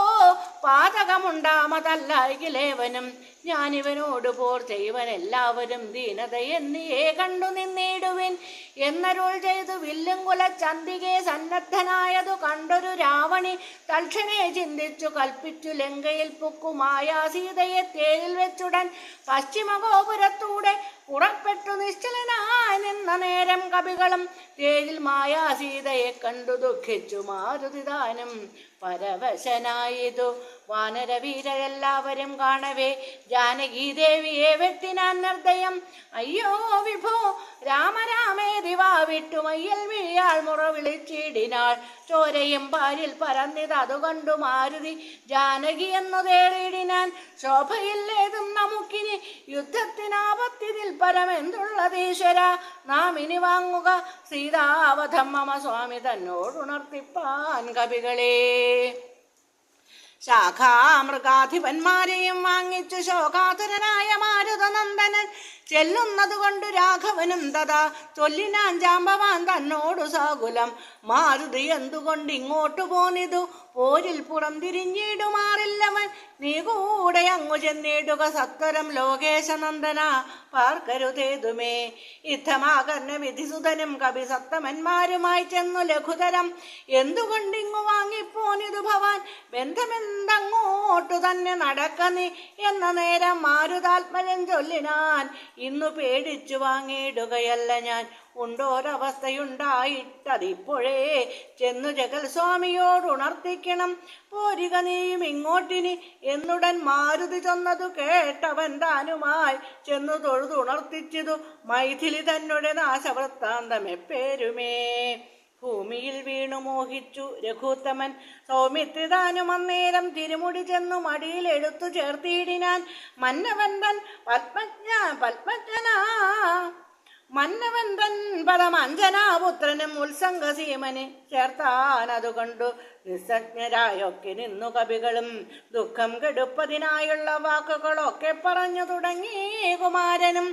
പാതകമുണ്ടാമതല്ലായിലേവനും. ഞാനിവനോട് പോർ ചെയ്വൻ എല്ലാവരും ദീനതയെന്നിയേ കണ്ടു നിന്നിടുവിൻ എന്നരുൾ ചെയ്തു വില്ലും കുലച്ചന്തികെ സന്നദ്ധനായതു കണ്ടൊരു രാവണി തൽക്ഷണേ ചിന്തിച്ചു കൽപ്പിച്ചു ലങ്കയിൽ പുക്കുമായ സീതയെ തേരിൽ വെച്ചുടൻ പശ്ചിമഗോപുരത്തൂടെ പുറപ്പെട്ടു നിശ്ചലനായി നിന്ന നേരം കവികളും തേരിൽ മായാ സീതയെ കണ്ടു ദുഃഖിച്ചു മാരുതിദാനം പരവശനായിതു. വാനരവീരെല്ലാവരും കാണവേ ജാനകീദേവിയെ വെട്ടിനാൻ നിർദ്ദയം. അയ്യോ വിഭോ രാമരാമേതി വാവിട്ടു മയ്യൽ വീയാൾ മുറ വിളിച്ചിടിനാൾ. ചോരയും പാരിൽ പരന്നിതതു കണ്ടു മാരുതി ജാനകി എന്നു തേറിയിടിനാൻ. ശോഭയില്ലേതും നമുക്കിനി യുദ്ധത്തിനാപത്തിതിൽ പരമെന്തുള്ളതീശ്വര. നാം ഇനി വാങ്ങുക സീതാവധം മമ സ്വാമി തന്നോടുണർത്തിപ്പാൻ കവികളെ. ശാഖാമൃഗാധിപന്മാരെയും വാങ്ങിച്ചു ശോകാതുരനായ മാരുതനന്ദനൻ ചെല്ലുന്നതുകൊണ്ട് രാഘവനും തഥാ ചൊല്ലിനാൻ ജാമ്പവാൻ തന്നോടു സാകുലം. മാരുതി എന്തുകൊണ്ട് ഇങ്ങോട്ടു പോന്നിതു പോരിൽ പുറം തിരിഞ്ഞിടുമാറില്ലവൻ. നീ കൂടെ അങ്ങു ചെന്നിടുക സത്വരം ലോകേശനന്ദന പാർക്കരുതേതുമേ. യുദ്ധമാകർണ വിധിസുതനും കവി സത്തമന്മാരുമായി ചെന്നു ലഘുതരം എന്തുകൊണ്ടിങ്ങു വാങ്ങിപ്പോനിതു ഭവാൻ. ബന്ധമെന്തങ്ങോട്ടു തന്നെ നടക്ക നീ എന്ന നേരം മാരുതാത്മജൻ ചൊല്ലിനാൻ. ഇന്നു പേടിച്ചു വാങ്ങിയിടുകയല്ല ഞാൻ ഉണ്ടോരവസ്ഥയുണ്ടായിട്ടതിപ്പോഴേ ചെന്നു ജഗൽ സ്വാമിയോട് ഉണർത്തിക്കണം. പോരിക നീയും ഇങ്ങോട്ടിനി എന്നുടൻ മാരുതി ചൊന്നതു കേട്ടവൻ താനുമായി ചെന്നു തൊഴുതുണർത്തിച്ചതു മൈഥിലി തന്നെ നാശവൃത്താന്തം എപ്പേരുമേ. ഭൂമിയിൽ വീണു മോഹിച്ചു രഘുത്തമൻ സൗമിത്രിതാനും അന്നേരം തിരുമുടി ചെന്നു മടിയിൽ എടുത്തു ചേർത്തിയിടിനാൻ. മന്നവന്തൻ മന്നവന്തൻ പരമഞ്ജനാപുത്രനും ഉത്സംഗസീമനെ ചേർത്താൻ അതുകൊണ്ടു നിസ്സജ്ഞരായൊക്കെ നിന്നു കവികളും ദുഃഖം കെടുപ്പതിനായുള്ള വാക്കുകളൊക്കെ പറഞ്ഞു തുടങ്ങി. കുമാരനും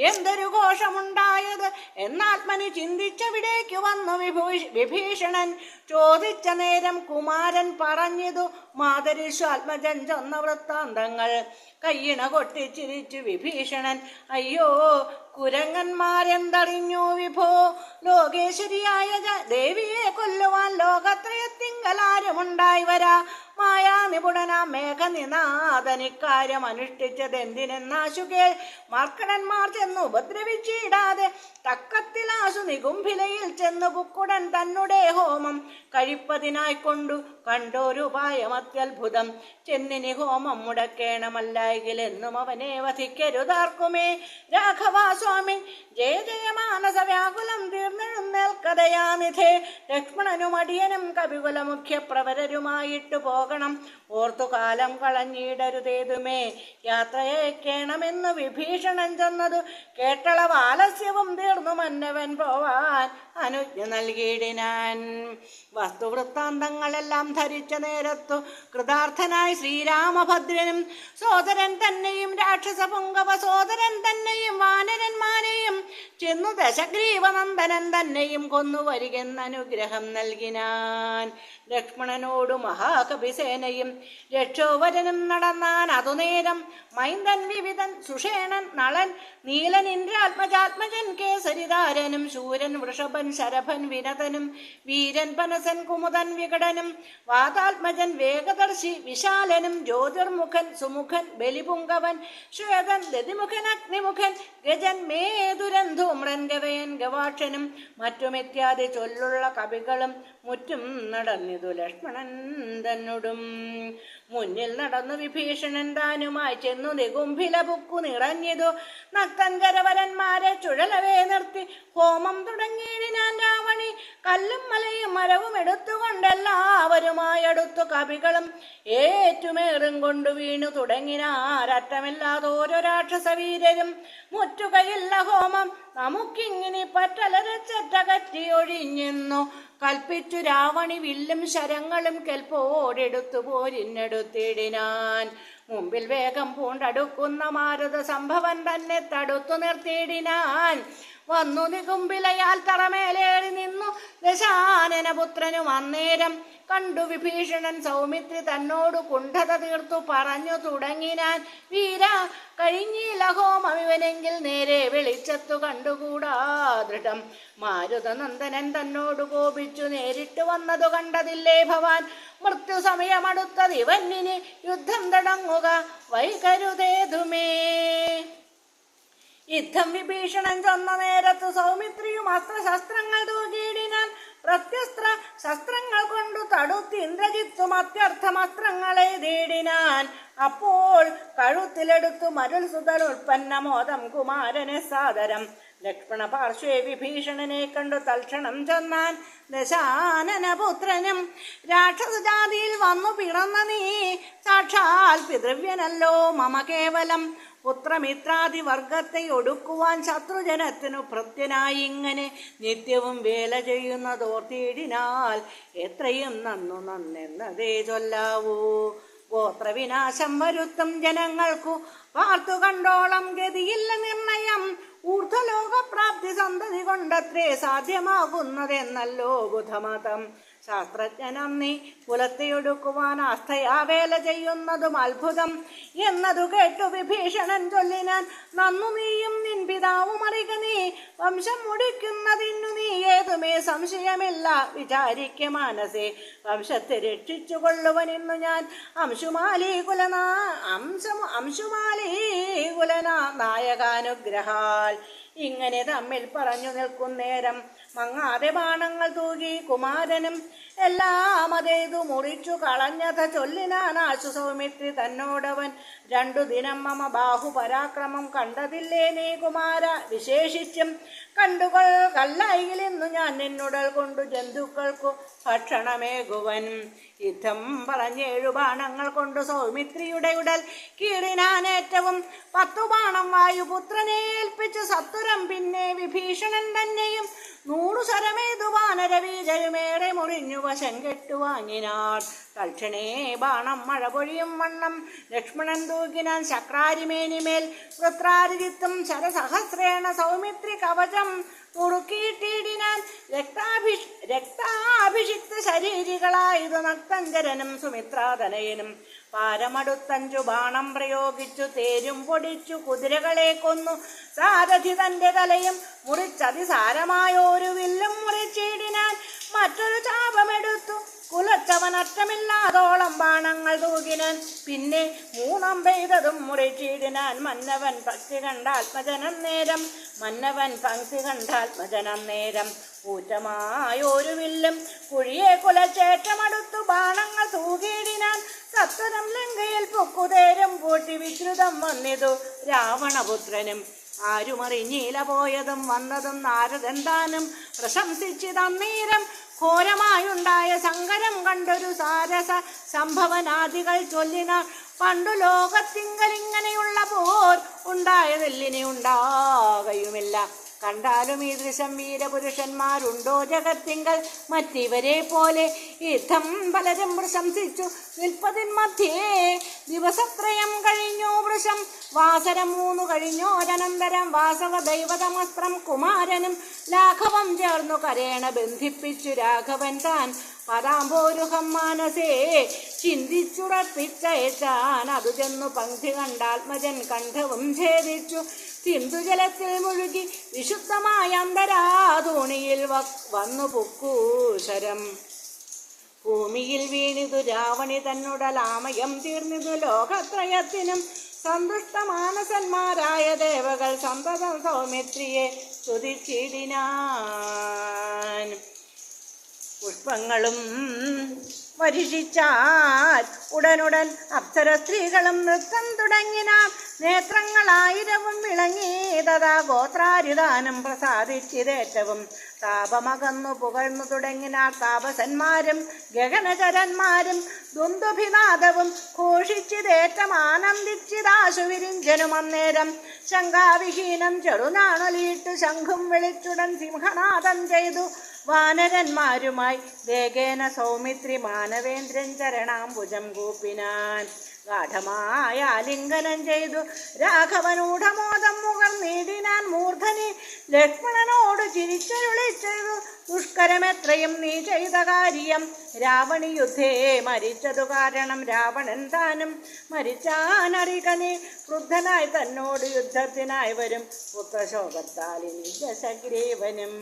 എന്തൊരു ഘോഷമുണ്ടായത് എന്നാത്മനി ചിന്തിച്ചവിടേക്ക് വന്നു വിഭീഷണൻ. ചോദിച്ച നേരം കുമാരൻ പറഞ്ഞതു മാതരിശ്വാത്മജൻ ചൊന്ന വൃത്താന്തങ്ങൾ. കയ്യിണ കൊട്ടിച്ചിരിച്ചു വിഭീഷണൻ. അയ്യോ കുരങ്ങന്മാരെന്തറിഞ്ഞു വിഭോ. ലോകേശ്വരിയായ ദേവിയെ കൊല്ലുവാൻ ലോകത്രയത്തിങ്കലാരുമുണ്ടായി വരാ. മായാ നിപുണനാം മേഘനിനാഥനിക്കാര്യം അനുഷ്ഠിച്ചതെന്തിനെന്നാശുകേ. മാർക്കടന്മാർ ചെന്ന് ഉപദ്രവിച്ചിടാതെ തക്കത്തിലാശു നികുംഭിലയിൽ ചെന്നു പുക്കുടൻ തന്നെ ഹോമം കഴിപ്പതിനായി കൊണ്ടു കണ്ടോരുപായം അത്യത്ഭുതം. ചെന്നിനി ഹോമം മുടക്കേണമല്ലായെങ്കിലെന്നും അവനെ വധിക്കരുതാർക്കുമേ. രാഘവാസ്വാമി ജയ ജയ മാനസ വ്യാകുലം തീർന്നെഴുന്നേൽക്കതയാനിധേ. ലക്ഷ്മണനും അടിയനും കവികുല മുഖ്യപ്രവരരുമായിട്ടു പോകണം. ഓർത്തുകാലം കളഞ്ഞിടരുതേതുമേ. യാത്രയക്കേണമെന്ന് വിഭീഷണൻ ചെന്നതു കേട്ടളവ് ആലസ്യവും തീർന്നു മന്നവൻ പോവാൻ അനുജ്ഞ നൽകിയിടിനാൻ. വസ്തുവൃത്താന്തങ്ങളെല്ലാം ധരിച്ച നേരത്തു കൃതാർത്ഥനായി ശ്രീരാമഭദ്രനും സോദരൻ തന്നെയും രാക്ഷസ പുങ്കവ സോദരൻ തന്നെയും വാനരന്മാരെയും ചെന്നു ദശഗ്രീവനന്ദനൻ തന്നെയും കൊന്നു വരികെന്നനുഗ്രഹം നൽകിനാൻ. ലക്ഷ്മണനോടു മഹാകവിസേനയും രക്ഷോവരനും നടന്നാൻ. അതുനേരം മൈന്ദൻ വിവിധൻ സുഷേണൻ നളൻ നീലൻ ഇന്ദ്രാത്മജാത്മജൻ കേസരിധാരനും ശൂരൻ വൃഷഭൻ ശരഭൻ വിനതനും വീരൻ പനസൻ കുമുദൻ വികടനും വാതാത്മജൻ വേഗദർശി വിശാലനും ജ്യോതിർമുഖൻ സുമുഖൻ ബലിപുങ്കവൻ ശ്വേതൻ ദതിമുഖൻ അഗ്നിമുഖൻ ഗജൻ മേതുരൻ ധൂമ്രൻ ഗവയൻ ഗവാക്ഷനും മറ്റുമിത്യാദി ചൊല്ലുള്ള കവികളും മുറ്റും നടന്നിതു ലക്ഷ്മണൻ തന്നോടും. മുന്നിൽ നടന്നു വിഭീഷണൻ താനുമായി ചെന്നു നികുംഭില പുക്കു നിറഞ്ഞിതു. നക്തഞ്ചരവരന്മാരെ ചുഴലവേ നിർത്തി ഹോമം തുടങ്ങിയിടിനാൻ രാവണി. കല്ലും മലയും മരവും എടുത്തുകൊണ്ടെല്ലാവരുമായി അടുത്തു കവികളും ഏറ്റുമേറും കൊണ്ടു വീണു തുടങ്ങിനാരറ്റമില്ലാതോരോ രാക്ഷസവീരരും. മുറ്റുകയില്ല ഹോമം നമുക്കിങ്ങിനി പറ്റലരച്ചറ്റകറ്റി ഒഴിഞ്ഞെന്നു കൽപ്പിച്ചു രാവണി വില്ലും ശരങ്ങളും കെൽപ്പോടെടുത്തു പോരിന്നെടുത്തിടിനാൻ. മുമ്പിൽ വേഗം പൂണ്ടടുക്കുന്ന മാരുത സംഭവൻ തന്നെ തടുത്തു നിർത്തിയിടിനാൻ. വന്നു നികുംബിലയാൽ തറമേലേറി നിന്നു ദശാനനപുത്രനും അന്നേരം കണ്ടു വിഭീഷണൻ സൗമിത്രി തന്നോട് കുണ്ഠത തീർത്തു പറഞ്ഞു തുടങ്ങിനാൻ. വീര കഴിഞ്ഞിലഹോമമിവനെങ്കിൽ നേരെ വെളിച്ചത്തു കണ്ടുകൂടാ ദൃഢം. മാരുതനന്ദനൻ തന്നോട് കോപിച്ചു നേരിട്ട് വന്നതു കണ്ടതില്ലേ ഭവാൻ. മൃത്യു സമയമടുത്തത് ഇവന്നിന് യുദ്ധം തുടങ്ങുക വൈകരുതേതുമേ. യുദ്ധം വിഭീഷണൻ ചെന്ന നേരത്തു സൗമിത്രിയും അസ്ത്രശസ്ത്രങ്ങൾ തൂകിയിടിനാൻ. പ്രത്യസ്ത്ര ശസ്ത്രങ്ങൾ കൊണ്ടു തടുത്ത് ഇന്ദ്രജിത്തും അത്യർത്ഥമസ്ത്രങ്ങളെ തേടിനാൻ. അപ്പോൾ കഴുത്തിലെടുത്തു മരുൾ സുതൽ ഉൽപ്പന്നമോദം കുമാരനെ സാദരം. ലക്ഷ്മണ പാർശ്വേ വിഭീഷണനെ കണ്ടു തൽക്ഷണം ചെന്നാൻ. ദശാനനപുത്രനും രാക്ഷസജാതിയിൽ വന്നു പിറന്ന നീ സാക്ഷാൽ പിതൃവ്യനല്ലോ മമ കേവലം. പുത്രമിത്രാദി വർഗത്തെ ഒടുക്കുവാൻ ശത്രുജനത്തിനു ഭൃത്യനായി ഇങ്ങനെ നിത്യവും വേല ചെയ്യുന്നതോർത്തിയിടിനാൽ എത്രയും നന്നെന്നതേ ചൊല്ലാവൂ. ഗോത്രവിനാശം വരുത്തും ജനങ്ങൾക്കു പാർത്തു കണ്ടോളം ഗതിയില്ല നിർണയം. ഊർധ്വലോകപ്രാപ്തി സന്തതി കൊണ്ടത്രേ സാധ്യമാകുന്നതെന്നല്ലോ ബുധമതം. ശാസ്ത്രജ്ഞനം നീ കുലത്തെയൊടുക്കുവാൻ ആസ്ഥയാ വേല ചെയ്യുന്നതും അത്ഭുതം എന്നതു കേട്ടു വിഭീഷണൻ ചൊല്ലിനാൻ. നന്നു നീയും നിൻ പിതാവും അറിക നീ വംശം മുടിക്കുന്നതിനു നീ ഏതുമേ സംശയമില്ല വിചാരിക്ക മാനസേ. വംശത്തെ രക്ഷിച്ചു കൊള്ളുവനിന്നു ഞാൻ അംശുമാലീ കുലനാ നായകാനുഗ്രഹാൽ. ഇങ്ങനെ തമ്മിൽ പറഞ്ഞു നിൽക്കുന്നേരം മങ്ങാതെ ബാണങ്ങൾ തൂകി കുമാരനും എല്ലാം അതേതു മുറിച്ചു കളഞ്ഞത ചൊല്ലിനാൻ ആശു സൗമിത്രി തന്നോടവൻ. 2 ദിനം മമ ബാഹുപരാക്രമം കണ്ടതില്ലേ നീ കുമാര. വിശേഷിച്ചും കണ്ടുകൾ കല്ലായിലിന്നു ഞാൻ നിന്നുടൽ കൊണ്ടു ജന്തുക്കൾക്കു ഭക്ഷണമേകുവൻ. യുദ്ധം പറഞ്ഞേഴു ബാണങ്ങൾ കൊണ്ടു സൗമിത്രിയുടെ ഉടൽ കീറിനാൻ ഏറ്റവും 10 ബാണം വായുപുത്രനെ ഏൽപ്പിച്ചു സത്വരം. പിന്നെ വിഭീഷണൻ തന്നെയും 100 ശരമേതു വാനരവീജരുമേറെ മുറിഞ്ഞു വശം കെട്ടു വാങ്ങിനാൾ. തൽക്ഷണേ ബാണം മഴ പൊഴിയും വണ്ണം ലക്ഷ്മണൻ തൂകിനാൻ ശക്രാരിമേനിമേൽ. വൃത്രാരിജിത്തും ശരസഹസ്രേണ സൗമിത്രി കവചം തുറുക്കിയിട്ടിടിനാൻ. രക്താഭിഷിക്ത ശരീരികളായതു നക്തഞ്ചരനും സുമിത്രാതനയനും. പാരമടുത്തഞ്ചു ബാണം പ്രയോഗിച്ചു തേരും പൊടിച്ചു കുതിരകളെ കൊന്നു. സാരഥി തന്റെ തലയും മുറിച്ചതിസാരമായോരു വില്ലും മുറിച്ചിടിനാൻ. മറ്റൊരു ചാപമെടുത്തു കുലച്ചവനറ്റമില്ലാതോളം ബാണങ്ങൾ തൂകിനാൻ. പിന്നെ 3 പെയ്തതും മുറിച്ചിടിനാൻ. മന്നവൻ ഭക്തി കണ്ടാത്മജനം നേരം. ഊറ്റമായൊരു വില്ലും കുഴിയെ കുലച്ചേറ്റമടുത്തു ബാണങ്ങൾ തൂകിയിടിനാൻ. സത്വരം ലങ്കയിൽ പൊക്കുതേരും പൂട്ടി വിശ്രുതം വന്നിതു രാവണപുത്രനും. ആരുമറിഞ്ഞീല പോയതും വന്നതും നാരദൻ താനും പ്രശംസിച്ചിതന്നേരം. ഘോരമായുണ്ടായ സങ്കരം കണ്ടൊരു സാരസ സംഭവനാദികൾ ചൊല്ലിനാർ. പണ്ടു ലോകത്തിങ്കലിങ്ങനെയുള്ള പോർ ഉണ്ടായതെല്ലിനെ ഉണ്ടാകയുമില്ല. കണ്ടാലും ഈ ദൃശം വീരപുരുഷന്മാരുണ്ടോ ജഗത്തിങ്കൽ മറ്റിവരെ പോലെ. യുദ്ധം പലരും പ്രശംസിച്ചു നിൽപ്പതിൻ മധ്യേ ദിവസത്രയം കഴിഞ്ഞു വൃഷം. വാസരം 3 കഴിഞ്ഞോരനന്തരം വാസവ ദൈവതമസ്ത്രം കുമാരനും ലാഘവം ചേർന്നു കരേണ ബന്ധിപ്പിച്ചു രാഘവൻ താൻ. പദാംബോരുഹം മാനസേ ചിന്തിച്ചുറപ്പിച്ചയച്ചാൻ. അതു ചെന്നു പങ്ക്തി കണ്ടാത്മജൻ കണ്ഠവും ഛേദിച്ചു. സിന്ധുജലത്തിൽ മുഴുകി വിശുദ്ധമായ അന്തരാധോണിയിൽ വന്നു പൊക്കൂശരം. ഭൂമിയിൽ വീണിതു രാവണി തന്നുടലാമയം തീർന്നിതു ലോകത്രയത്തിനും. സന്തുഷ്ടമാനസന്മാരായ ദേവകൾ സന്തതം സൗമിത്രിയെ സ്തുതിച്ചിടിനാൻ. പുഷ്പങ്ങളും വരിഷിച്ചാൽ ഉടനുടൻ അപ്സര സ്ത്രീകളും നൃത്തം തുടങ്ങിനാൻ. നേത്രങ്ങളായിരവും വിളങ്ങിയതാ ഗോത്രാരിദാനം പ്രസാദിച്ചിതേറ്റവും. താപമകന്നു പുകഴ്ന്നു തുടങ്ങിനാർ താപസന്മാരും ഗഗനചരന്മാരും. ദുന്ദുഭിനാദവും ഘോഷിച്ചിതേറ്റം ആനന്ദിച്ചിതാശു വിരിഞ്ചനും. അന്നേരം ശങ്കാവിഹീനം ചെറുനാണലിയിട്ട് ശംഖും വിളിച്ചുടൻ സിംഹനാദം ചെയ്തു വാനരന്മാരുമായി വേഗേന സൗമിത്രി മാനവേന്ദ്രൻ ചരണാംബുജം കൂപ്പിനാൻ. ഗാഠമായ ആലിംഗനം ചെയ്തു രാഘവനൂഢമോദം മുകർന്നീടിനാൻ മൂർധനി. ലക്ഷ്മണനോട് ചിരിച്ചരുളി ചെയ്തു, ദുഷ്കരമെത്രയും നീ ചെയ്ത കാര്യം. രാവണി യുദ്ധേ മരിച്ചതു കാരണം രാവണൻ താനും മരിച്ചാനറിക നീ. ക്രുദ്ധനായി തന്നോട് യുദ്ധത്തിനായി വരും പുത്രശോകത്താലിനി ദശഗ്രീവനും.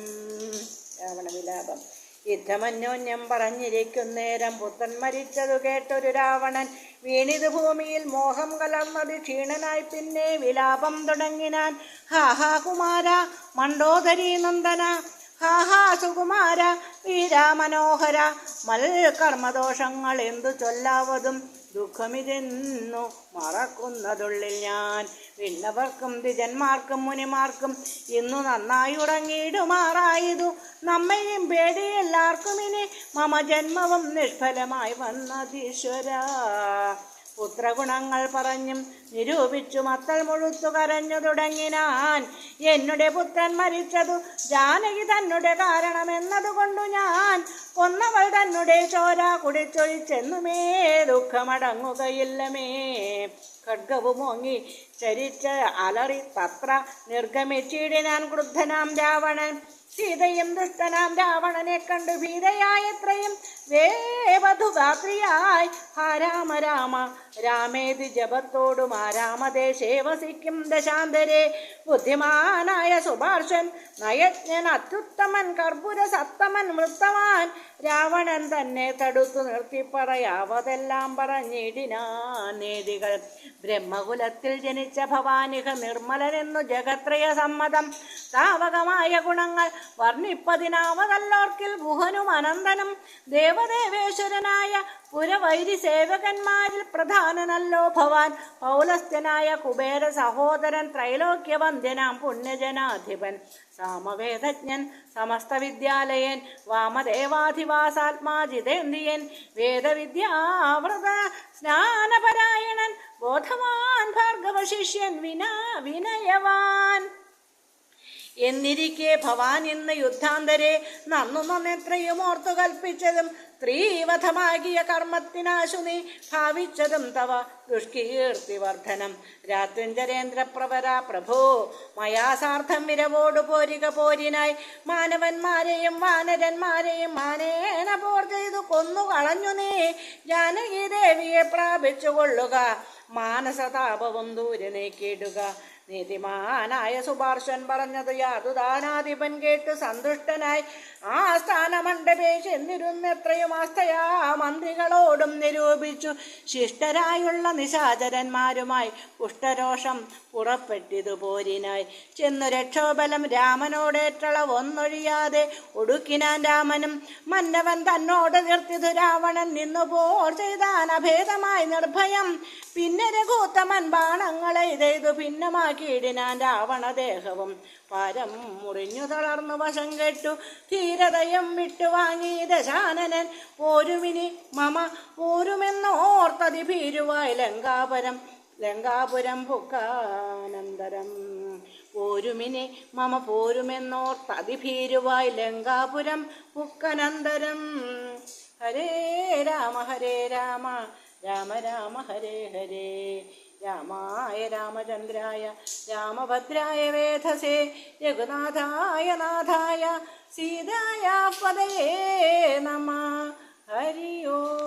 രാവണവിലാപം. യുദ്ധമന്യോന്യം പറഞ്ഞിരിക്കുന്നേരം പുത്രൻ മരിച്ചതു കേട്ടൊരു രാവണൻ വീണിത് ഭൂമിയിൽ മോഹം കലർന്നത് ക്ഷീണനായി പിന്നെ വിലാപം തുടങ്ങിനാൻ. ഹാഹാ കുമാര മണ്ഡോദരീ നന്ദന, ഹാഹാ സുകുമാര വീരാമനോഹര, മൽകർമ്മദോഷങ്ങൾ എന്തു ചൊല്ലാവതും ദുഃഖമിതെന്നു മറക്കുന്നതുള്ളിൽ ഞാൻ. വിണ്ണവർക്കും ദ്വിജന്മാർക്കും മുനിമാർക്കും ഇന്നു നന്നായി ഉറങ്ങിയിടുമാറായതു. നമ്മയും പേടി എല്ലാവർക്കും ഇനി മമ ജന്മവും നിഷ്ഫലമായി വന്നതീശ്വര. പുത്രഗുണങ്ങൾ പറഞ്ഞും നിരൂപിച്ചു മത്തൽ മുഴുത്തു കരഞ്ഞു തുടങ്ങിനാൻ. എന്നുടെ പുത്രൻ മരിച്ചതു ജാനകി തന്നെ കാരണമെന്നതുകൊണ്ടു ഞാൻ കൊന്നവൾ തന്നെ ചോര കുടിച്ചൊഴിച്ചെന്നുമേ ദുഃഖമടങ്ങുകയില്ലമേ. ഖഡ്ഗവുമോങ്ങി ചരിച്ച അലറി തത്ര നിർഗമിച്ചിടിനാൻ ക്രുദ്ധനാം രാവണൻ. സീതയും ദുഷ്ടനാം രാവണനെ കണ്ടു ഭീതയായത്രയും വേവധുഗാത്രിയായി. ഹാ രാമ രാമ രാമേതി ജപത്തോടും ആ രാമദേശേ വസിക്കും ദശാന്തരെ. ബുദ്ധിമാനായ സുഭാർഷൻ നയജ്ഞൻ അത്യുത്തമൻ കർപ്പുര സത്തമൻ വൃത്തവാൻ. രാവണൻ തന്നെ തടുത്തു നിർത്തി പറയാവതെല്ലാം പറഞ്ഞിടിനാനേതികൾ. ബ്രഹ്മകുലത്തിൽ ജനിച്ച ഭവാനിക നിർമ്മലനെന്നു ജഗത്രയ സമ്മതം. താവകമായ ഗുണങ്ങൾ വർണ്ണിപ്പതിനാവതല്ലോർക്കിൽ ഗുഹനും അനന്തനും. ദേവദേവേശ്വരനായ പുരവൈരി സേവകന്മാരിൽ പ്രധാനനല്ലോ ഭവാൻ. പൗലസ്ത്യനായ കുബേര സഹോദരൻ ത്രൈലോക്യവന്ദ്യനാം പുണ്യജനാധിപൻ. സാമവേദജ്ഞൻ സമസ്ത വിദ്യാലയൻ വാമദേവാധിവാസാത്മാ ജിതേന്ദ്രിയൻ. വേദവിദ്യാവൃത സ്നാനപരായണൻ ബോധവാൻ ഭാർഗവശിഷ്യൻ വിനയവാൻ. എന്നിരിക്കെ ഭവാൻ ഇന്ന് യുദ്ധാന്തരെ നന്നെത്രയും ഓർത്തു കൽപ്പിച്ചതും സ്ത്രീവധമാകിയ കർമ്മത്തിനാശു നീ ഭാവിച്ചതും തവ ദുഷ്കീർത്തിവർദ്ധനം. രാത്രിഞ്ചരേന്ദ്രപ്രവര പ്രഭോ മയാസാർത്ഥം വിരവോടു പോരിക പോരിനായി. മാനവന്മാരെയും വാനരന്മാരെയും മാനേന പോർ ചെയ്തു കൊന്നു കളഞ്ഞു നീ. ജാനകി ദേവിയെ പ്രാപിച്ചു കൊള്ളുക, മാനസതാപവും ദൂരെ നീക്കിയിടുക. നീതിമാനായ സുഭാർഷൻ പറഞ്ഞത് യാതുദാനാധിപൻ കേട്ടു സന്തുഷ്ടനായി. ആ സ്ഥാനമണ്ഡപേ ചെന്നിരുന്നെത്രയും ആസ്ഥയാ മന്ത്രികളോടും നിരൂപിച്ചു. ശിഷ്ടരായുള്ള നിശാചരന്മാരുമായി കുഷ്ഠരോഷം പുറപ്പെട്ടിതു പോരിനായി. ചെന്നു രക്ഷോബലം രാമനോടേറ്റളവൊന്നൊഴിയാതെ ഒടുക്കിനാൻ രാമനും. മന്നവൻ തന്നോട് നിർത്തിതു രാവണൻ നിന്നു പോർ ചെയ്താൻ അഭേദമായി നിർഭയം. പിന്നെ രഘൂത്തമൻ ബാണങ്ങളെ ഇതെയ്തു ഭിന്നമാക്കിയിടിനാൻ രാവണദേഹവും. പാരം മുറിഞ്ഞു തളർന്നു വശം കെട്ടു ധീരതയും വിട്ടുവാങ്ങി ദശാനനൻ. പോരുമിനി മമ പോരുമെന്നോർത്തതി ഭീരുവായി ലങ്കാപുരം പുക്കാനന്തരം. പോരുമിനി മമ പോരുമെന്നോർത്തതിഭീരുവായി ലങ്കാപുരം പുക്കനന്തരം. ഹരേ രാമ രാമ രാമ ഹരേ ഹരേ. രാമായ രാമചന്ദ്രായ രാമഭദ്രായ വേധസേ രഘുനാഥായ നാഥായ സീതായ പദയേ നമഃ. ഹരി ഓം.